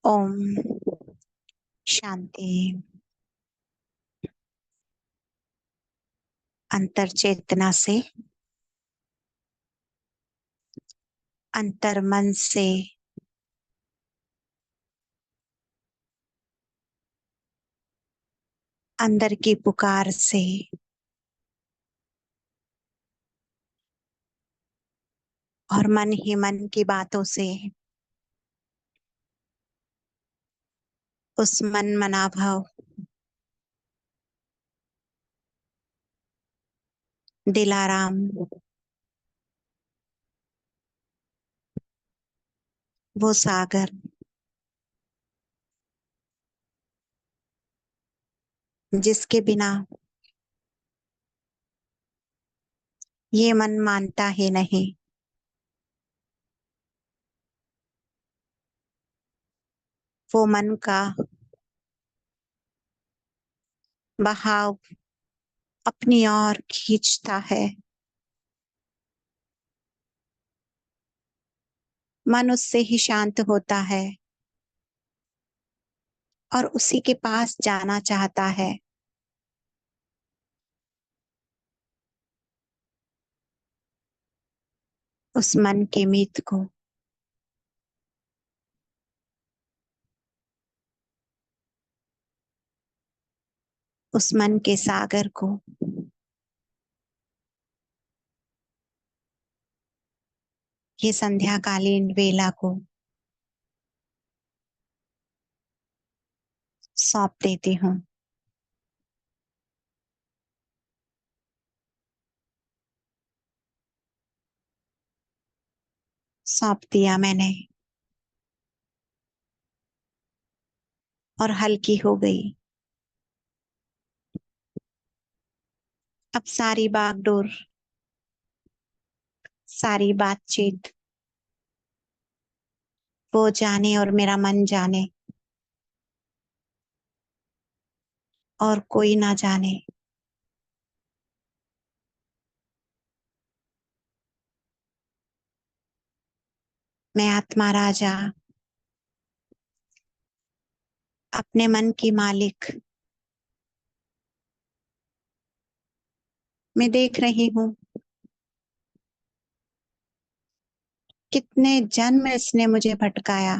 ओम शांति। अंतर चेतना से, अंतर मन से अंदर की पुकार से और मन ही मन की बातों से उस मन मनाभव दिलाराम वो सागर जिसके बिना ये मन मानता ही नहीं, वो मन का बहाव अपनी ओर खींचता है। मन उससे ही शांत होता है और उसी के पास जाना चाहता है। उस मन के मीत को उस मन के सागर को ये संध्याकालीन वेला को सौंप देती हूँ। सौंप दिया मैंने और हल्की हो गई। अब सारी बागडोर, सारी बातचीत वो जाने और मेरा मन जाने और कोई ना जाने। मैं आत्मा राजा, अपने मन की मालिक। मैं देख रही हूँ कितने जन्म इसने मुझे भटकाया,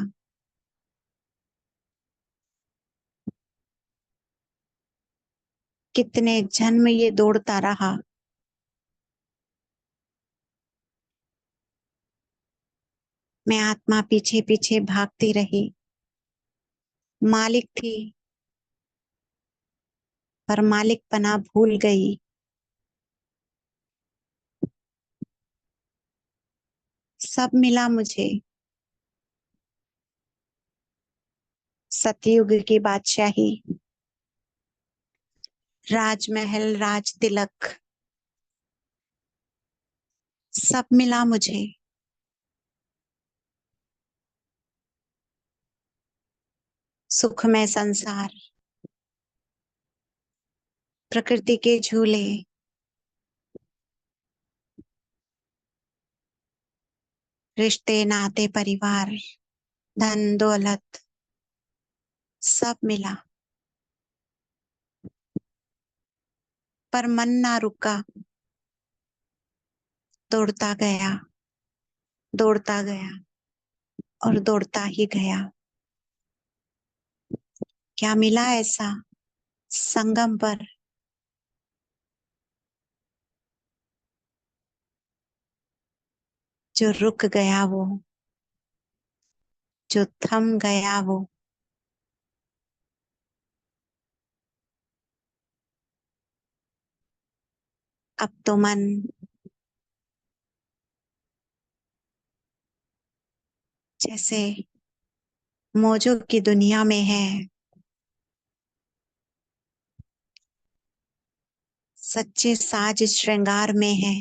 कितने जन्म ये दौड़ता रहा। मैं आत्मा पीछे पीछे भागती रही। मालिक थी पर मालिकपना भूल गई। सब मिला मुझे, सतयुग की बादशाही, राजमहल, राज तिलक, सब मिला मुझे। सुखमय संसार, प्रकृति के झूले, रिश्ते नाते परिवार, धन दौलत, सब मिला। पर मन ना रुका, दौड़ता गया, दौड़ता गया और दौड़ता ही गया। क्या मिला ऐसा संगम पर? जो रुक गया वो, जो थम गया वो। अब तो मन जैसे मौजों की दुनिया में है, सच्चे साज श्रृंगार में है,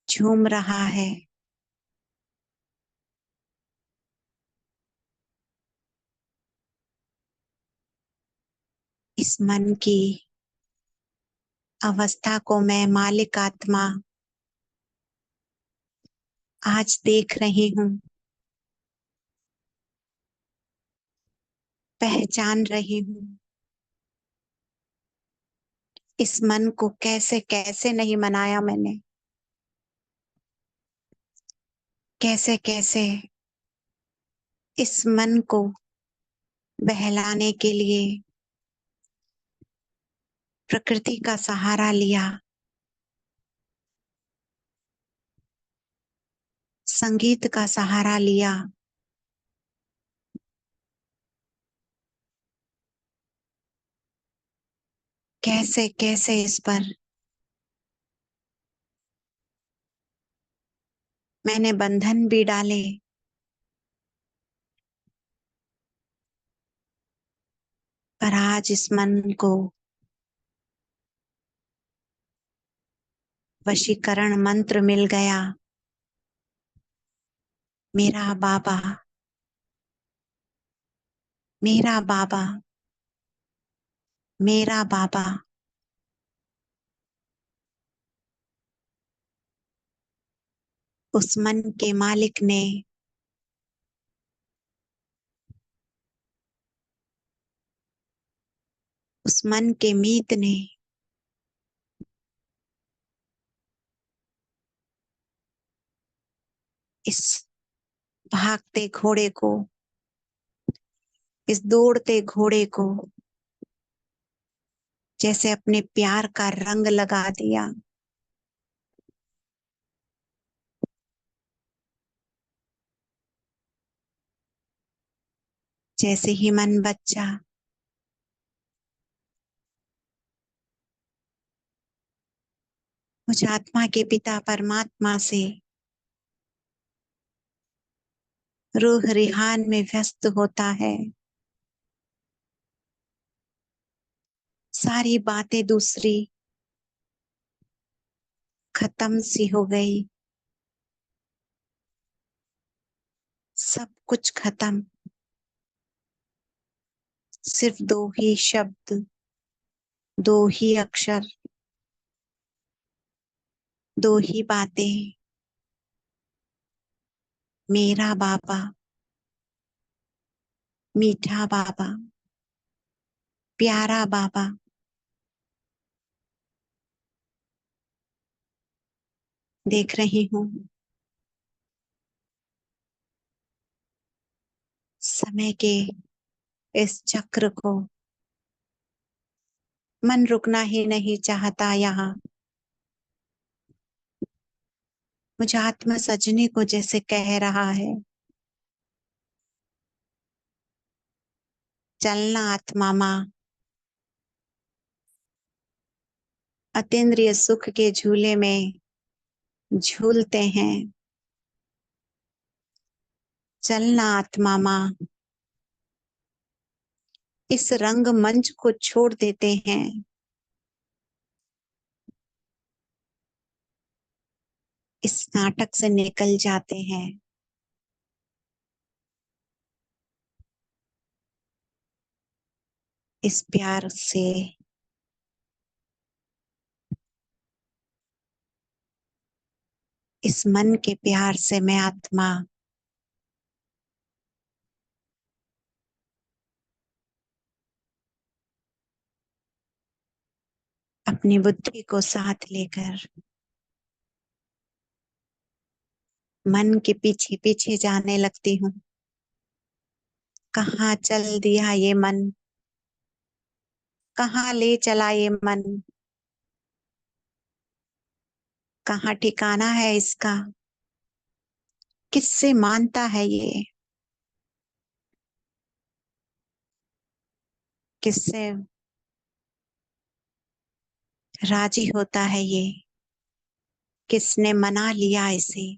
झूम रहा है। इस मन की अवस्था को मैं मालिक आत्मा आज देख रही हूँ। पहचान रही हूँ। इस मन को कैसे कैसे नहीं मनाया मैंने, कैसे कैसे इस मन को बहलाने के लिए प्रकृति का सहारा लिया, संगीत का सहारा लिया, कैसे कैसे इस पर मैंने बंधन भी डाले, पर आज इस मन को वशीकरण मंत्र मिल गया। मेरा बाबा, मेरा बाबा, मेरा बाबा। उस मन के मालिक ने उस मन के मीत ने इस भागते घोड़े को, इस दौड़ते घोड़े को जैसे अपने प्यार का रंग लगा दिया। जैसे ही मन बच्चा मुझ आत्मा के पिता परमात्मा से रूह रिहान में व्यस्त होता है, सारी बातें दूसरी खत्म सी हो गई, सब कुछ खत्म। सिर्फ दो ही शब्द, दो ही अक्षर, दो ही बातें। मेरा बाबा, मीठा बाबा, प्यारा बाबा। देख रही हूँ समय के इस चक्र को। मन रुकना ही नहीं चाहता यहाँ। मुझे आत्मा सजनी को जैसे कह रहा है, चलना आत्मा माँ, अतीन्द्रिय सुख के झूले में झूलते हैं। चलना आत्मा माँ, इस रंग मंच को छोड़ देते हैं। इस नाटक से निकल जाते हैं। इस प्यार से, इस मन के प्यार से मैं आत्मा अपनी बुद्धि को साथ लेकर मन के पीछे पीछे जाने लगती हूँ। कहाँ चल दिया ये मन, कहाँ ले चला ये मन, कहाँ ठिकाना है इसका, किससे मानता है ये, किससे राजी होता है ये, किसने मना लिया इसे।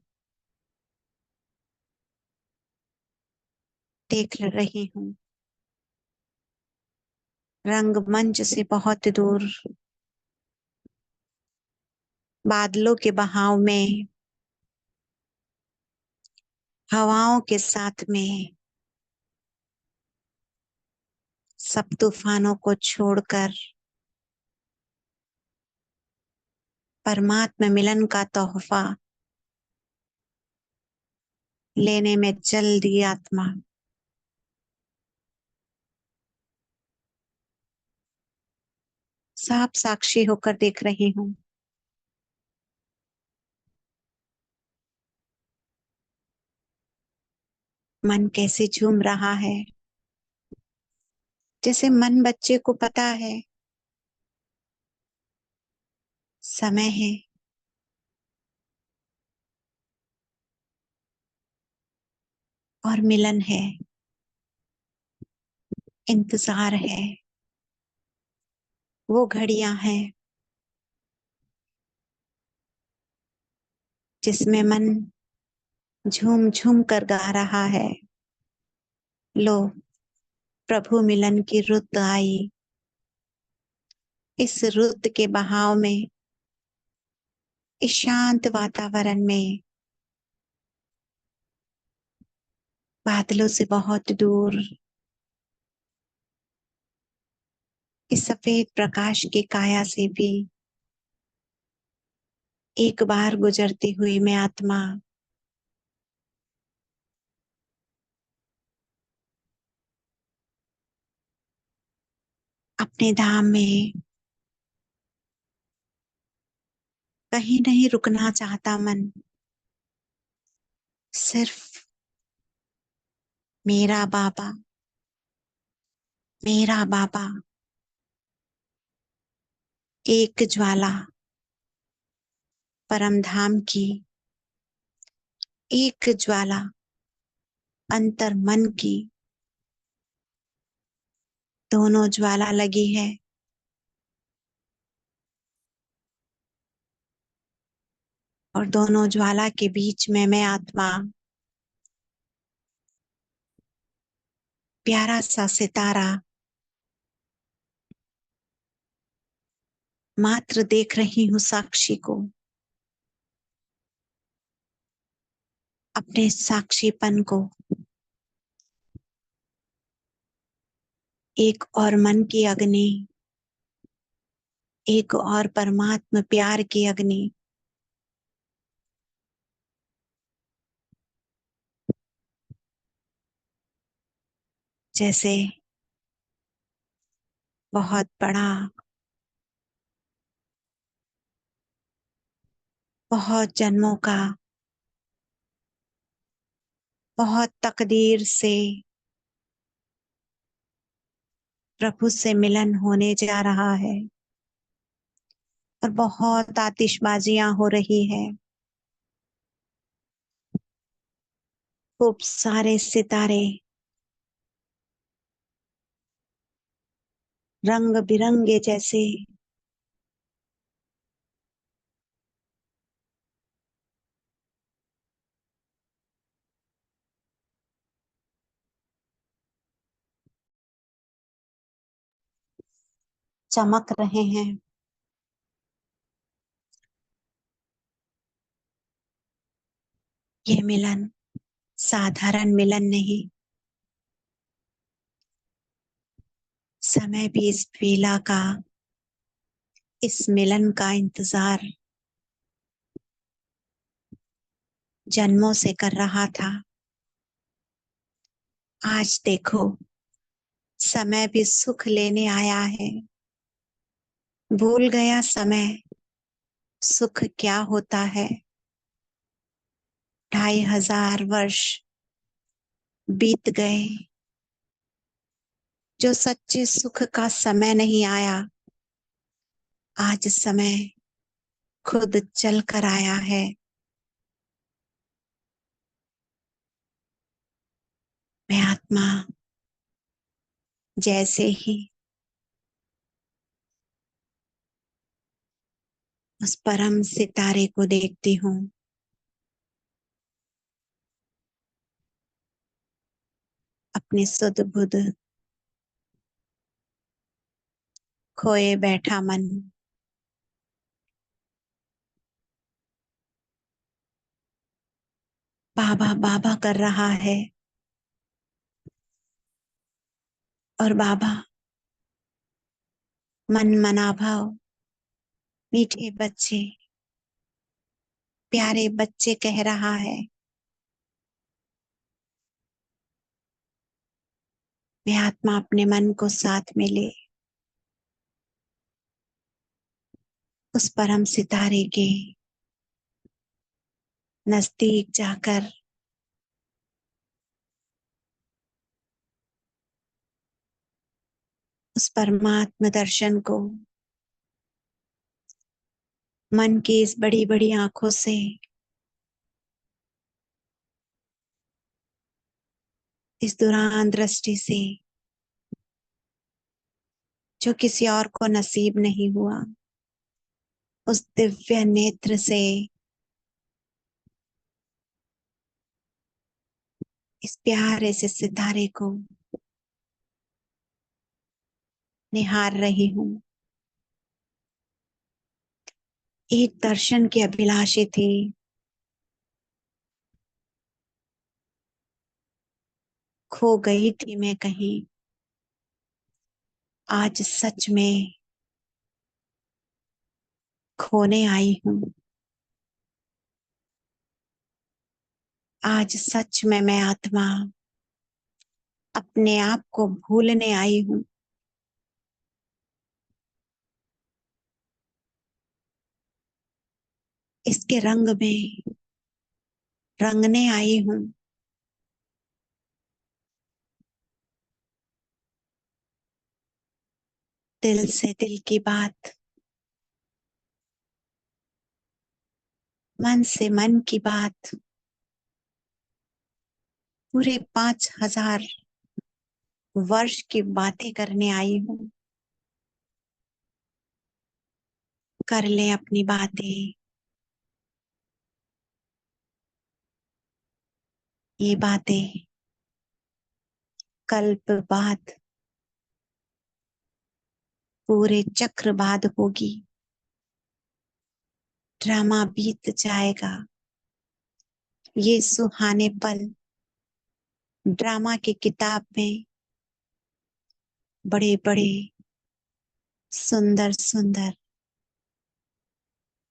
देख रही हूँ रंगमंच से बहुत दूर बादलों के बहाव में, हवाओं के साथ में, सब तूफानों को छोड़कर परमात्मा मिलन का तोहफा लेने में चल दी आत्मा। साफ साक्षी होकर देख रही हूँ। मन कैसे झूम रहा है, जैसे मन बच्चे को पता है समय है, और मिलन है, इंतजार है। वो घड़ियां हैं जिसमें मन झूम झूम कर गा रहा है, लो प्रभु मिलन की रुत आई। इस रुत के बहाव में, इस शांत वातावरण में, बादलों से बहुत दूर, इस सफेद प्रकाश की काया से भी एक बार गुजरती हुई मैं आत्मा अपने धाम में कहीं नहीं रुकना चाहता। मन सिर्फ मेरा बाबा, मेरा बाबा, एक ज्वाला परम धाम की, एक ज्वाला अंतर मन की, दोनों ज्वाला लगी है। और दोनों ज्वाला के बीच में मैं आत्मा, प्यारा सा सितारा, मात्र देख रही हूँ साक्षी को, अपने साक्षीपन को। एक और मन की अग्नि, एक और परमात्मा प्यार की अग्नि, जैसे बहुत बड़ा, बहुत जन्मों का, बहुत तकदीर से प्रभु से मिलन होने जा रहा है। और बहुत आतिशबाजियां हो रही है, खूब सारे सितारे रंग बिरंगे जैसे चमक रहे हैं। ये मिलन साधारण मिलन नहीं, समय भी इस वेला का, इस मिलन का इंतजार जन्मों से कर रहा था। आज देखो, समय भी सुख लेने आया है। भूल गया समय सुख क्या होता है। 2500 वर्ष बीत गए, जो सच्चे सुख का समय नहीं आया, आज समय खुद चल कर आया है। मैं आत्मा जैसे ही उस परम सितारे को देखती हूँ, अपनी सुध बुध खोए बैठा मन बाबा बाबा कर रहा है। और बाबा मन मना भाव, मीठे बच्चे, प्यारे बच्चे कह रहा है। मैं आत्मा अपने मन को साथ में ले उस परम सितारे के नजदीक जाकर उस परमात्म दर्शन को मन की इस बड़ी बड़ी आंखों से इस दुरान दृष्टि से जो किसी और को नसीब नहीं हुआ, उस दिव्य नेत्र से इस प्यारे से सितारे को निहार रही हूं। एक दर्शन की अभिलाषी थी, खो गई थी मैं कहीं, आज सच में खोने आई हूं। आज सच में मैं आत्मा अपने आप को भूलने आई हूं। इसके रंग में रंगने आई हूं। दिल से दिल की बात, मन से मन की बात, पूरे 5000 वर्ष की बातें करने आई हूं। कर ले अपनी बातें, ये बातें कल्प बाद, पूरे चक्र बाद होगी। ड्रामा बीत जाएगा, ये सुहाने पल ड्रामा की किताब में बड़े बड़े सुंदर सुंदर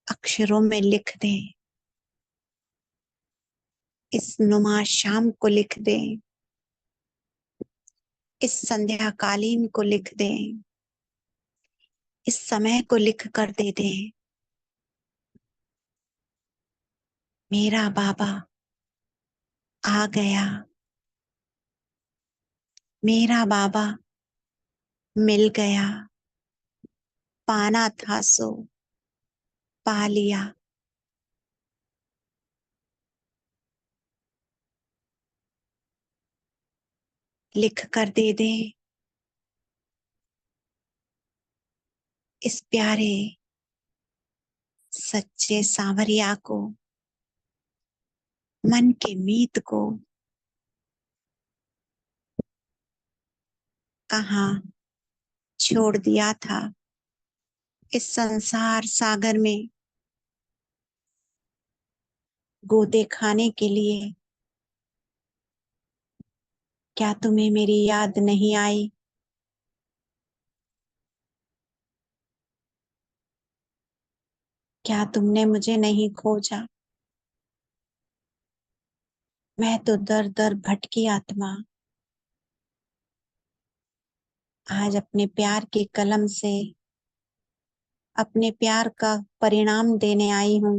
अक्षरों में लिख दें। इस नुमा शाम को लिख दें, इस संध्या कालीन को लिख दें, इस समय को लिख कर दे दें। मेरा बाबा आ गया, मेरा बाबा मिल गया, पाना था सो पा लिया। लिख कर दे दें इस प्यारे सच्चे सांवरिया को, मन के मीत को। कहाँ छोड़ दिया था इस संसार सागर में गोते खाने के लिए। क्या तुम्हें मेरी याद नहीं आई? क्या तुमने मुझे नहीं खोजा? मैं तो दर दर भटकी आत्मा आज अपने प्यार की कलम से अपने प्यार का परिणाम देने आई हूं।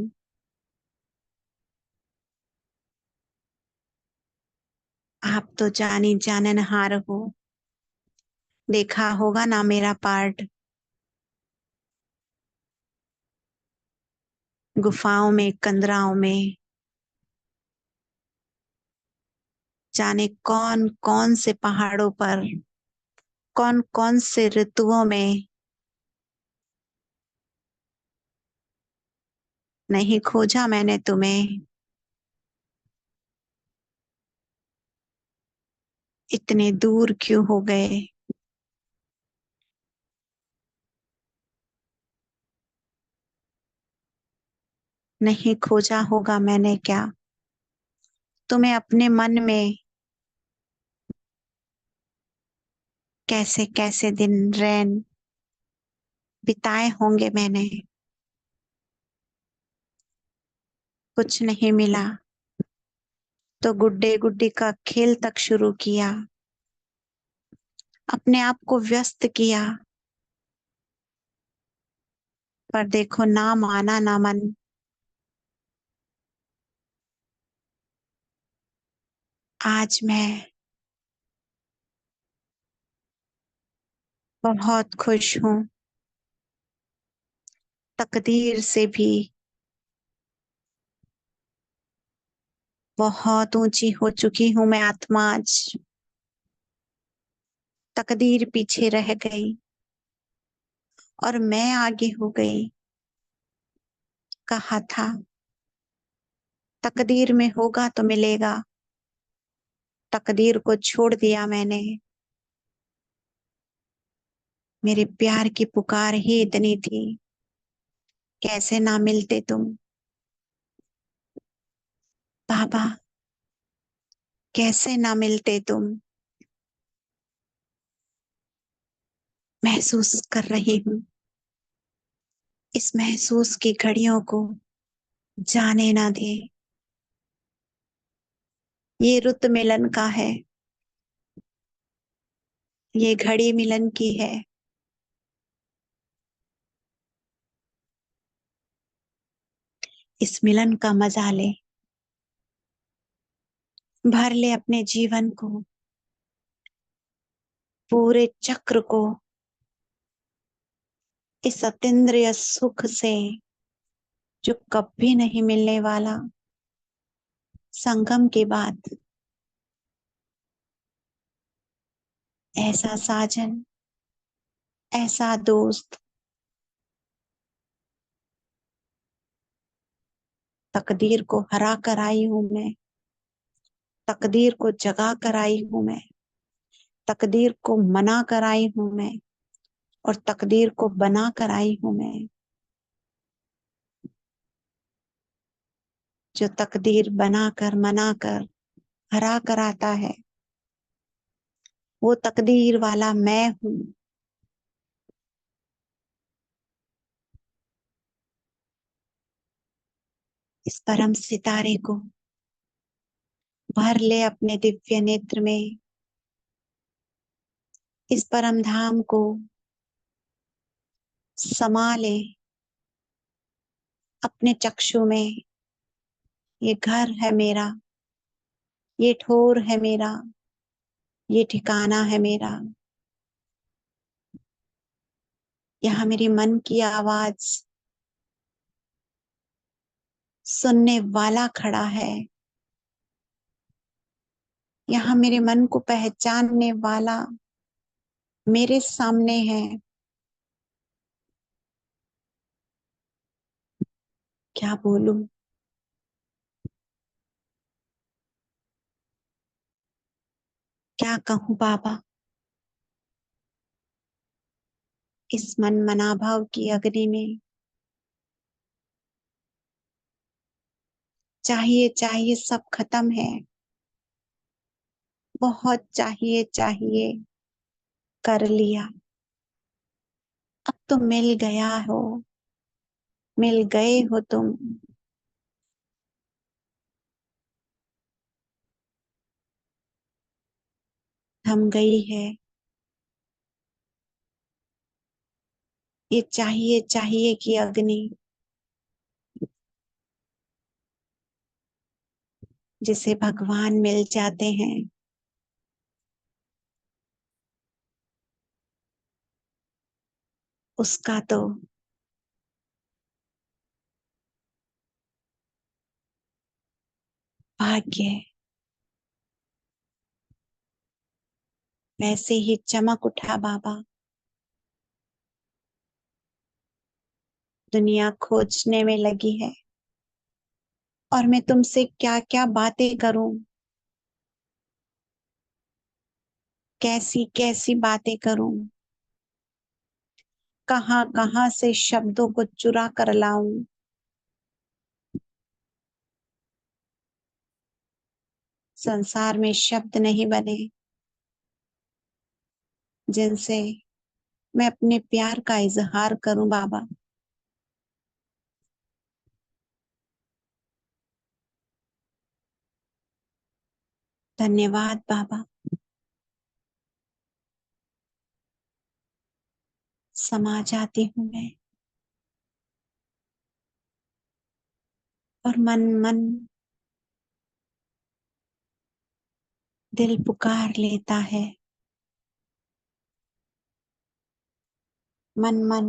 आप तो जानी जाननहार हो, देखा होगा ना मेरा पार्ट। गुफाओं में, कंदराओं में, जाने कौन कौन से पहाड़ों पर, कौन कौन से ऋतुओं में नहीं खोजा मैंने तुम्हें। इतने दूर क्यों हो गए? नहीं खोजा होगा मैंने क्या तुम्हें अपने मन में? कैसे कैसे दिन रैन बिताए होंगे मैंने। कुछ नहीं मिला तो गुड्डे गुड्डी का खेल तक शुरू किया, अपने आप को व्यस्त किया। पर देखो ना माना ना मन। आज मैं बहुत खुश हूँ। तकदीर से भी बहुत ऊंची हो चुकी हूँ मैं आत्मा आज। तकदीर पीछे रह गई और मैं आगे हो गई। कहा था तकदीर में होगा तो मिलेगा। तकदीर को छोड़ दिया मैंने। मेरे प्यार की पुकार ही इतनी थी। कैसे ना मिलते तुम बाबा। कैसे ना मिलते तुम। महसूस कर रही हूँ इस महसूस की घड़ियों को जाने ना दे। ये रुत मिलन का है। ये घड़ी मिलन की है। इस मिलन का मजा ले। भर ले अपने जीवन को। पूरे चक्र को इस अतीन्द्रिय सुख से जो कभी नहीं मिलने वाला। संगम के बाद ऐसा साजन, ऐसा दोस्त। तकदीर को हरा कर आई हूं मैं। तकदीर को जगा कर आई हूं मैं। तकदीर को मना कर आई हूं मैं। और तकदीर को बना कर आई हूं मैं। जो तकदीर बना कर मना कर हरा कर आता है वो तकदीर वाला मैं हूं। इस परम सितारे को भर ले अपने दिव्य नेत्र में। इस परम धाम को समा ले अपने चक्षु में। ये घर है मेरा। ये ठोर है मेरा। ये ठिकाना है मेरा। यहाँ मेरी मन की आवाज सुनने वाला खड़ा है। यहाँ मेरे मन को पहचानने वाला मेरे सामने है। क्या बोलूं। क्या कहूँ बाबा। इस मन मनाभाव की अग्नि में चाहिए चाहिए सब खत्म है। बहुत चाहिए चाहिए कर लिया। अब तो मिल गया हो। मिल गए हो तुम। थम गई है ये चाहिए चाहिए की अग्नि। जिसे भगवान मिल जाते हैं उसका तो भाग्य वैसे ही चमक उठा बाबा। दुनिया खोजने में लगी है और मैं तुमसे क्या क्या बातें करूं। कैसी कैसी बातें करूं। कहां कहां से शब्दों को चुरा कर लाऊं। संसार में शब्द नहीं बने जिनसे मैं अपने प्यार का इजहार करूं बाबा। धन्यवाद बाबा। समा जाती हूँ मैं और मन मन दिल पुकार लेता है, मन मन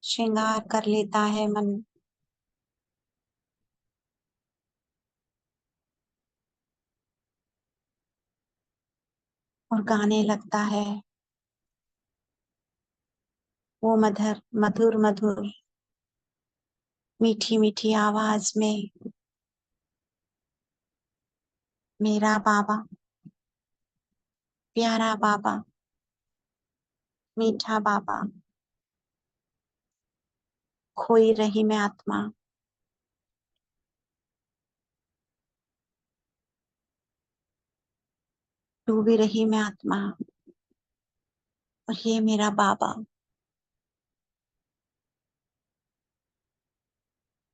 श्रृंगार कर लेता है, मन और गाने लगता है वो मधुर मधुर मधुर मीठी मीठी आवाज में, मेरा बाबा, प्यारा बाबा, मीठा बाबा, खोई रही मैं आत्मा, डूबी रही मैं आत्मा, और ये मेरा बाबा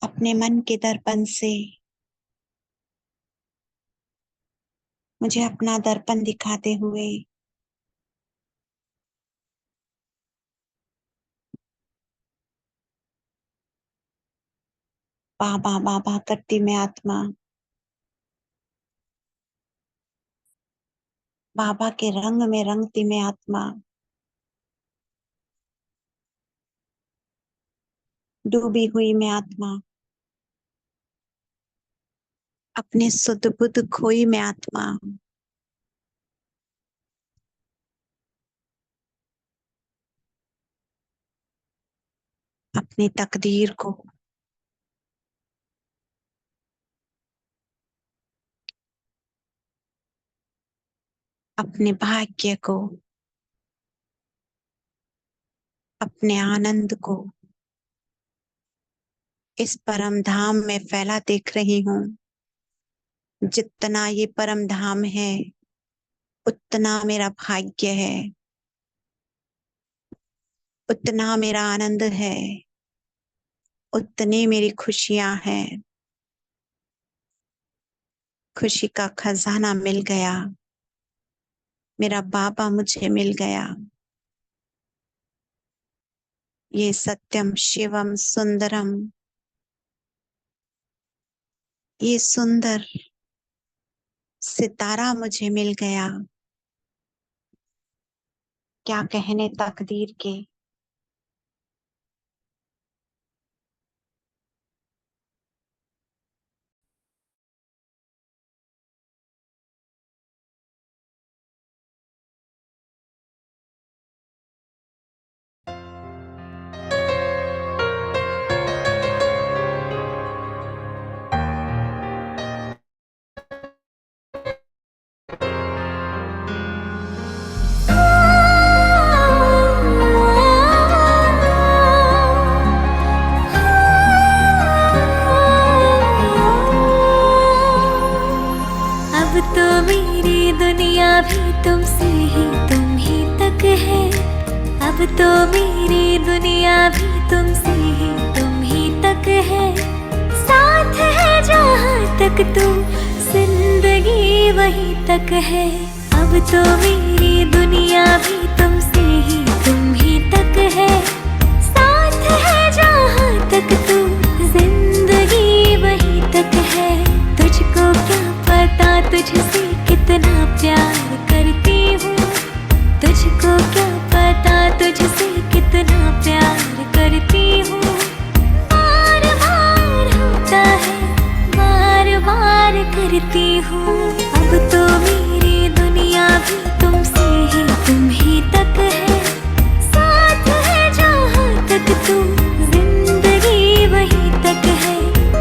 अपने मन के दर्पण से मुझे अपना दर्पण दिखाते हुए बाबा बाबा करती मैं आत्मा, बाबा के रंग में रंगती मैं आत्मा, डूबी हुई मैं आत्मा, अपने सुध बुध खोई मैं आत्मा, अपनी तकदीर को, अपने भाग्य को, अपने आनंद को इस परम धाम में फैला देख रही हूँ। जितना ये परम धाम है उतना मेरा भाग्य है, उतना मेरा आनंद है, उतनी मेरी खुशियां हैं। खुशी का खजाना मिल गया, मेरा बाबा मुझे मिल गया। ये सत्यम शिवम सुंदरम, ये सुंदर सितारा मुझे मिल गया। क्या कहने तकदीर के। दुनिया भी तुमसे ही तुम ही तक है। अब तो मेरी दुनिया भी तुमसे ही तुम ही तक है। साथ है जहाँ तक तू, जिंदगी वहीं तक है। अब तो मेरी दुनिया भी तुमसे ही तुम ही तक है। साथ है जहाँ तक तू, जिंदगी वहीं तक है। तुझको क्या पता तुझसे कितना प्यार करती हूँ। तुझको क्या पता तुझसे कितना प्यार करती हूँ। बार बार होता है, बार बार करती हूँ। अब तो मेरी दुनिया भी तुमसे ही तुम ही तक है। साथ है जहाँ तक तू, जिंदगी वहीं तक है।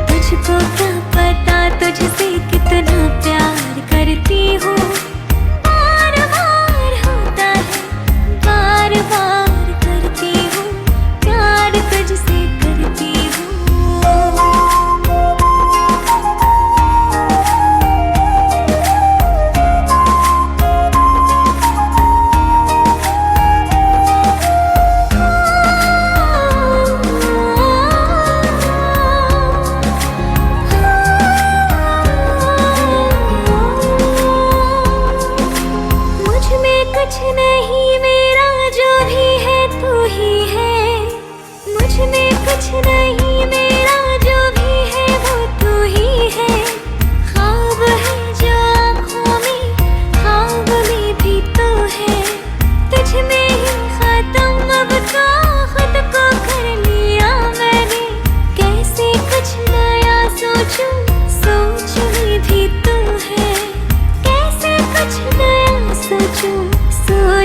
तुझको क्या पता तुझसे कितना प्यार करती हूँ। बार बार होता है, बार बार करती हूँ। प्यार तुझसे करती हूँ।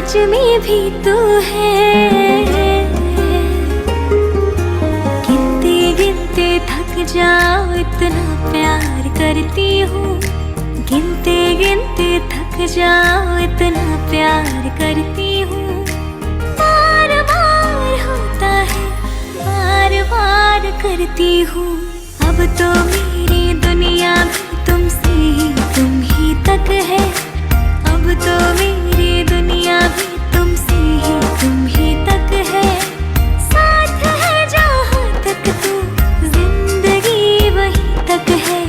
सच में भी तू है। गिनते गिनते थक जाओ इतना प्यार करती हूँ, गिनते गिनते थक जाओ इतना प्यार करती हूँ। बार बार होता है, बार बार करती हूँ। अब तो मेरी दुनिया भी तुमसे ही तुम ही तक है। अब तो मेरी दुनिया भी तुमसे ही तुम ही तक है। साथ है जहाँ तक तू, जिंदगी वहीं तक है।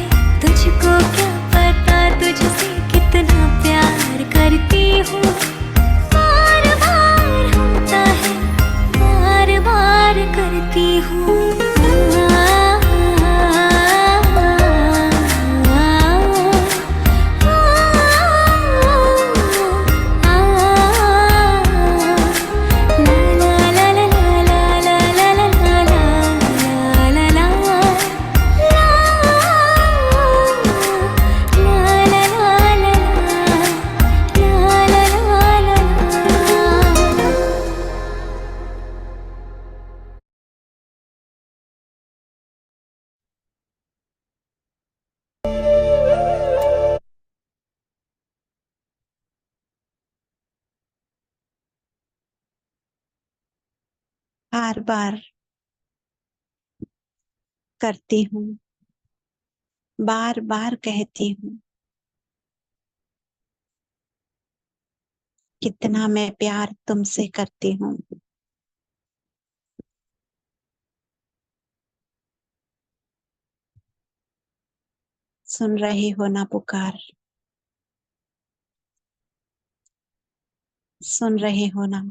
तुझको क्या पता तुझसे कितना प्यार करती हूँ। बार बार होता है, बार बार करती हूँ। बार बार करती हूँ, बार बार कहती हूँ, कितना मैं प्यार तुमसे करती हूँ। सुन रहे हो ना पुकार, सुन रहे हो ना।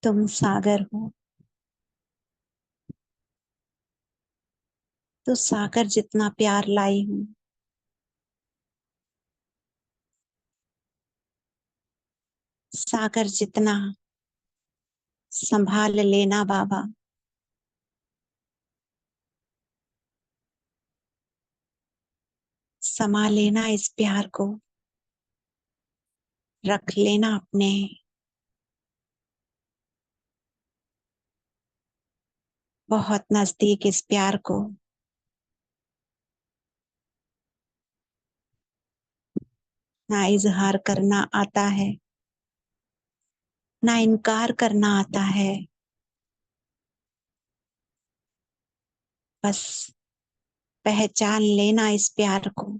तुम सागर हो तो सागर जितना प्यार लाई हूँ। सागर जितना संभाल लेना बाबा, समा लेना इस प्यार को, रख लेना अपने बहुत नजदीक इस प्यार को। ना इजहार करना आता है, ना इनकार करना आता है, बस पहचान लेना इस प्यार को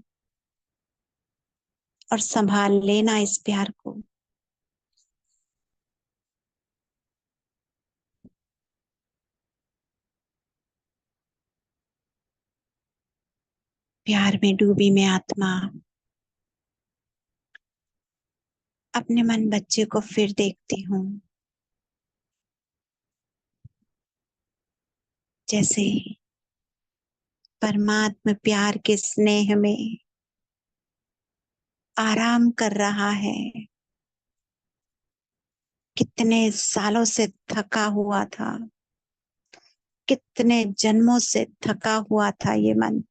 और संभाल लेना इस प्यार को। प्यार में डूबी मैं आत्मा अपने मन बच्चे को फिर देखती हूँ, जैसे परमात्मा प्यार के स्नेह में आराम कर रहा है। कितने सालों से थका हुआ था, कितने जन्मों से थका हुआ था ये मन,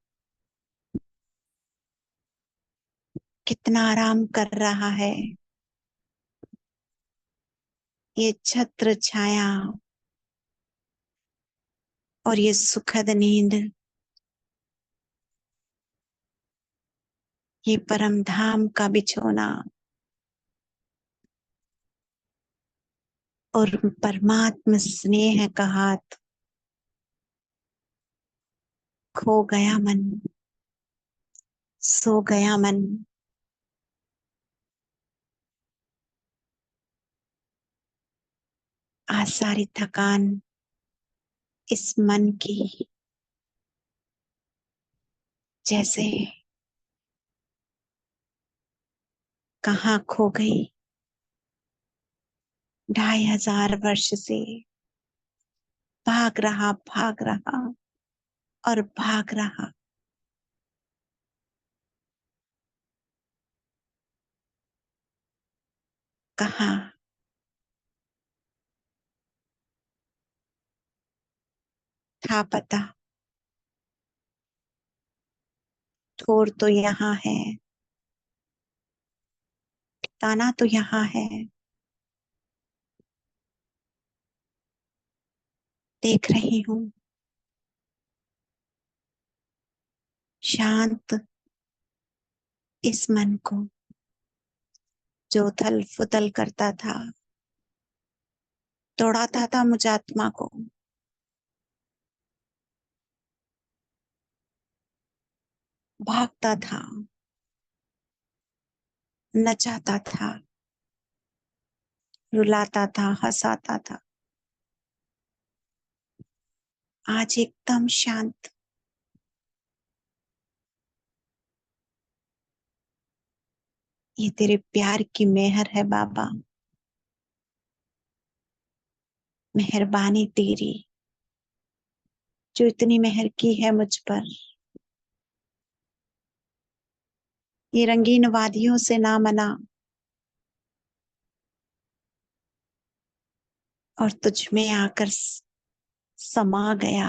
कितना आराम कर रहा है। ये छत्र छाया और ये सुखद नींद, ये परम धाम का बिछोना और परमात्मा स्नेह का हाथ। खो गया मन, सो गया मन, आज सारी थकान इस मन की जैसे कहाँ खो गई। 2500 वर्ष से भाग रहा और भाग रहा। कहाँ था पता, ठोर तो यहाँ है, बताना तो यहाँ है। देख रही हूँ शांत इस मन को जो उथल फुथल करता था, दौड़ाता था मुझ आत्मा को। भागता था, नचाता था, रुलाता था, हंसाता था। आज एकदम शांत। ये तेरे प्यार की मेहर है बाबा, मेहरबानी तेरी जो इतनी मेहर की है मुझ पर। ये रंगीन वादियों से ना मना और तुझ में आकर समा गया,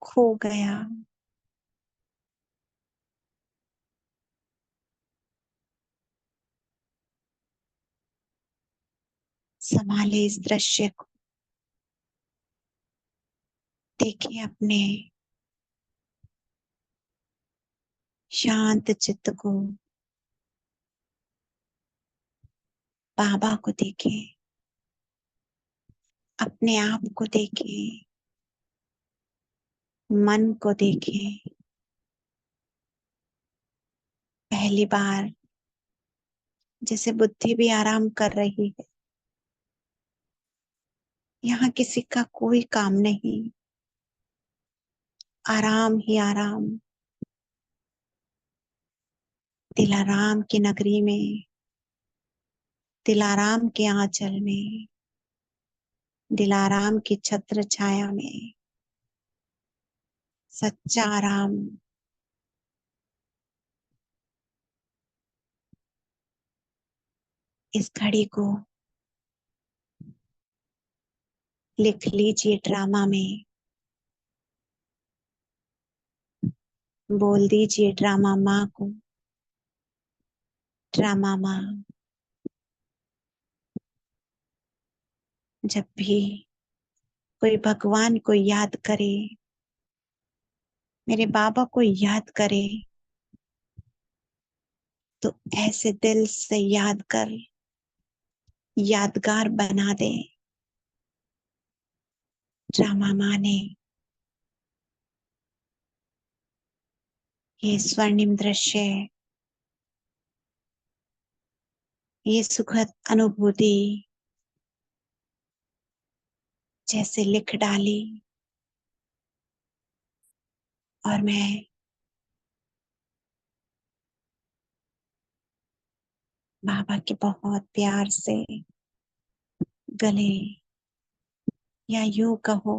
खो गया। संभाले इस दृश्य को, देखे अपने शांत चित्त को, बाबा को देखे, अपने आप को देखे, मन को देखे। पहली बार जैसे बुद्धि भी आराम कर रही है। यहाँ किसी का कोई काम नहीं, आराम ही आराम। दिलाराम की नगरी में, दिलाराम के आंचल में, दिलाराम की छत्र छाया में सच्चा आराम। इस घड़ी को लिख लीजिए ड्रामा में, बोल दीजिए ड्रामा माँ को, ड्रामा माँ। जब भी कोई भगवान को याद करे, मेरे बाबा को याद करे, तो ऐसे दिल से याद कर, यादगार बना दे। ड्रामा माँ ने ये स्वर्णिम दृश्य, ये सुखद अनुभूति जैसे लिख डाली। और मैं बाबा के बहुत प्यार से गले, या यूं कहो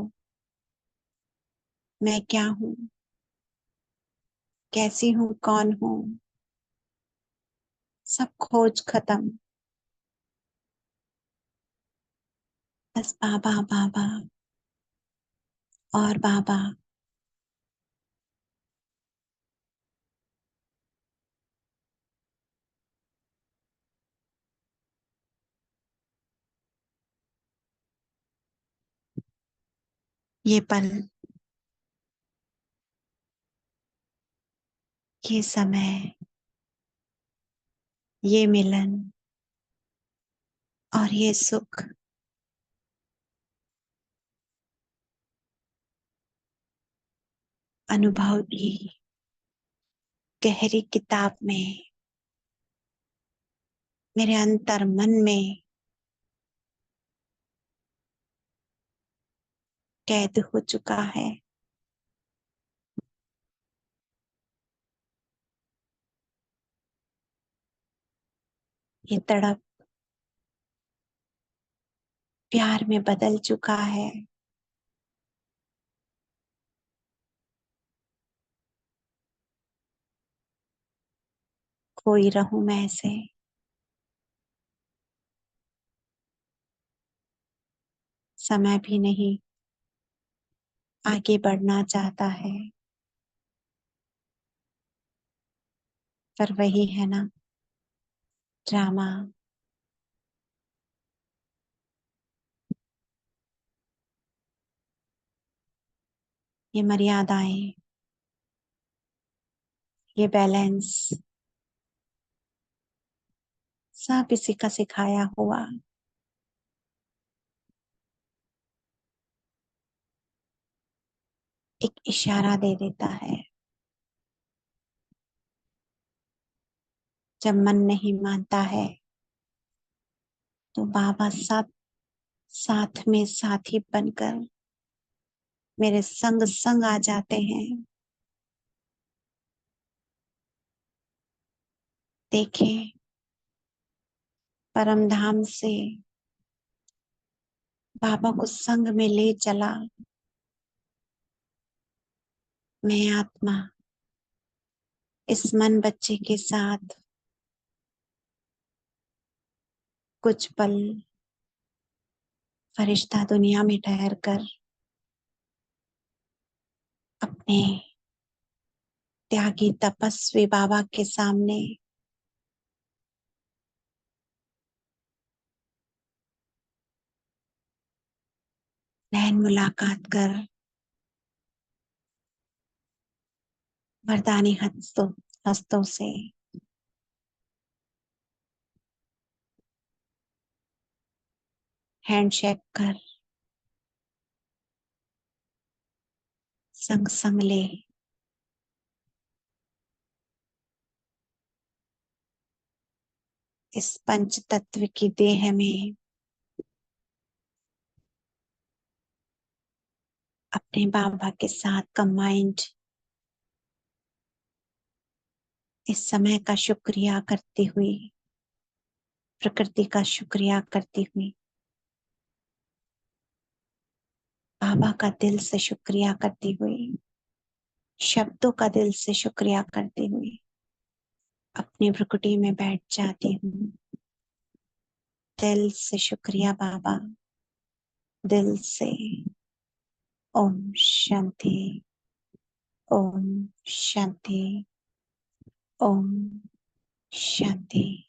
मैं क्या हूँ, कैसी हूँ, कौन हूँ, सब खोज खत्म। बस बाबा बाबा और बाबा। ये पल, ये समय, ये मिलन और ये सुख अनुभव की गहरी किताब में, मेरे अंतर मन में कैद हो चुका है। ये तड़प प्यार में बदल चुका है। खोई रहूं मैं ऐसे, समय भी नहीं आगे बढ़ना चाहता है। पर वही है ना ड्रामा। ये मर्यादाएं, ये बैलेंस सब इसी का सिखाया हुआ एक इशारा दे देता है। जब मन नहीं मानता है तो बाबा सब साथ में साथी बनकर मेरे संग संग आ जाते हैं। देखें, परम धाम से बाबा को संग में ले चला मैं आत्मा इस मन बच्चे के साथ कुछ पल फरिश्ता दुनिया में ठहर कर अपने त्यागी तपस्वी बाबा के सामने नैन मुलाकात कर वरदानी हस्तों से हैंडशेक कर संग संग ले इस पंच तत्व की देह में अपने बाबा के साथ कंबाइंड इस समय का शुक्रिया करती हुई, प्रकृति का शुक्रिया करती हुई, बाबा का दिल से शुक्रिया करती हुई, शब्दों का दिल से शुक्रिया करती हुई अपनी भ्रुकुटी में बैठ जाती हूँ। दिल से शुक्रिया बाबा, दिल से। ओम शांति, ओम शांति, ओम शांति।